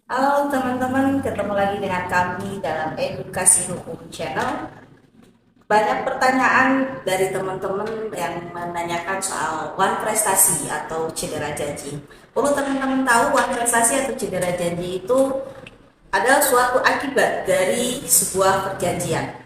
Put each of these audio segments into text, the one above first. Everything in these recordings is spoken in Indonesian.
Halo teman-teman, ketemu lagi dengan kami dalam Edukasi Hukum Channel. Banyak pertanyaan dari teman-teman yang menanyakan soal one prestasi atau cedera janji. Perlu teman-teman tahu, one prestasi atau cedera janji itu adalah suatu akibat dari sebuah perjanjian.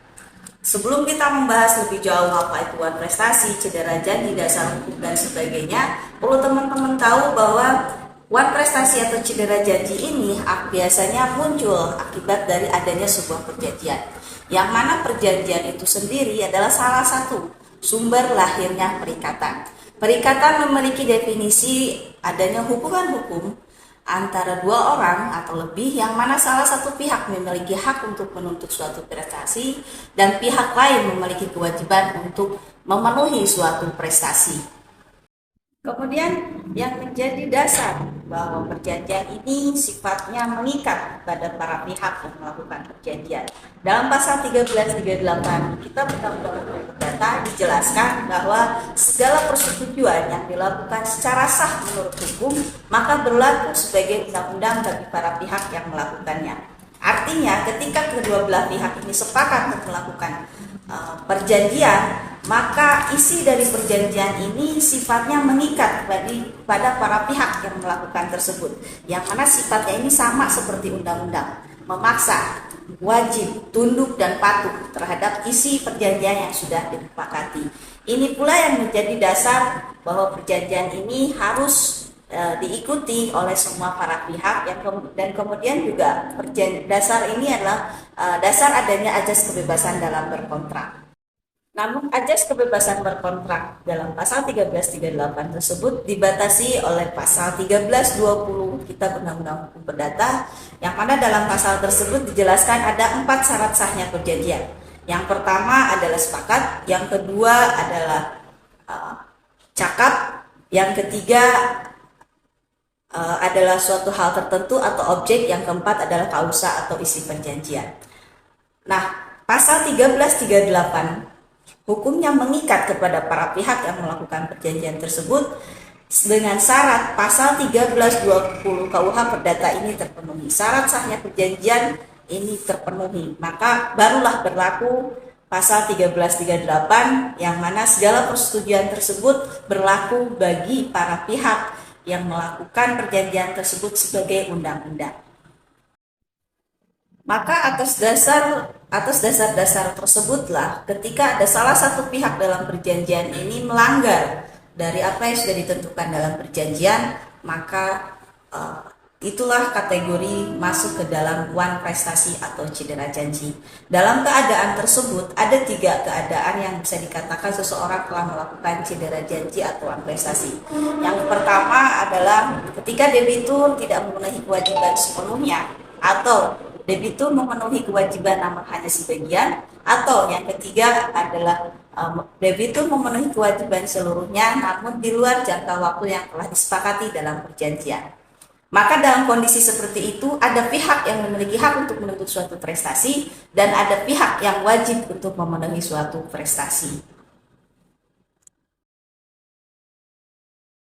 Sebelum kita membahas lebih jauh apa itu one prestasi, cedera janji, dasar hukum dan sebagainya, perlu teman-teman tahu bahwa one prestasi atau cedera janji ini biasanya muncul akibat dari adanya sebuah perjanjian. Yang mana perjanjian itu sendiri adalah salah satu sumber lahirnya perikatan. Perikatan memiliki definisi adanya hubungan hukum antara dua orang atau lebih yang mana salah satu pihak memiliki hak untuk menuntut suatu prestasi dan pihak lain memiliki kewajiban untuk memenuhi suatu prestasi. Kemudian yang menjadi dasar bahwa perjanjian ini sifatnya mengikat pada para pihak yang melakukan perjanjian. Dalam pasal 1338 Kitab Undang-Undang Hukum Perdata dijelaskan bahwa segala persetujuan yang dilakukan secara sah menurut hukum maka berlaku sebagai undang-undang bagi para pihak yang melakukannya. Artinya ketika kedua belah pihak ini sepakat untuk melakukan perjanjian, maka isi dari perjanjian ini sifatnya mengikat pada para pihak yang melakukan tersebut, yang mana sifatnya ini sama seperti undang-undang, memaksa, wajib, tunduk dan patuh terhadap isi perjanjian yang sudah disepakati. Ini pula yang menjadi dasar bahwa perjanjian ini harus diikuti oleh semua para pihak dan kemudian juga dasar ini adalah dasar adanya ajas kebebasan dalam berkontrak. Namun ajas kebebasan berkontrak dalam pasal 1338 tersebut dibatasi oleh pasal 1320 Kitab Undang-Undang Hukum Perdata, yang mana dalam pasal tersebut dijelaskan ada 4 syarat sahnya perjanjian. Yang pertama adalah sepakat, yang kedua adalah cakap, yang ketiga adalah suatu hal tertentu atau objek, yang keempat adalah kausa atau isi perjanjian. Nah, pasal 1338 hukumnya mengikat kepada para pihak yang melakukan perjanjian tersebut dengan syarat pasal 1320 KUH Perdata ini terpenuhi. Syarat sahnya perjanjian ini terpenuhi, maka barulah berlaku pasal 1338 yang mana segala persetujuan tersebut berlaku bagi para pihak yang melakukan perjanjian tersebut sebagai undang-undang. Maka atas dasar-dasar tersebutlah ketika ada salah satu pihak dalam perjanjian ini melanggar dari apa yang sudah ditentukan dalam perjanjian, maka itulah kategori masuk ke dalam one prestasi atau cedera janji. Dalam keadaan tersebut ada 3 keadaan yang bisa dikatakan seseorang telah melakukan cedera janji atau one prestasi. Yang pertama adalah ketika debitur tidak memenuhi kewajiban sepenuhnya, atau debitur memenuhi kewajiban namun hanya sebagian, atau yang ketiga adalah debitur memenuhi kewajiban seluruhnya namun di luar jangka waktu yang telah disepakati dalam perjanjian. Maka dalam kondisi seperti itu ada pihak yang memiliki hak untuk menuntut suatu prestasi dan ada pihak yang wajib untuk memenuhi suatu prestasi.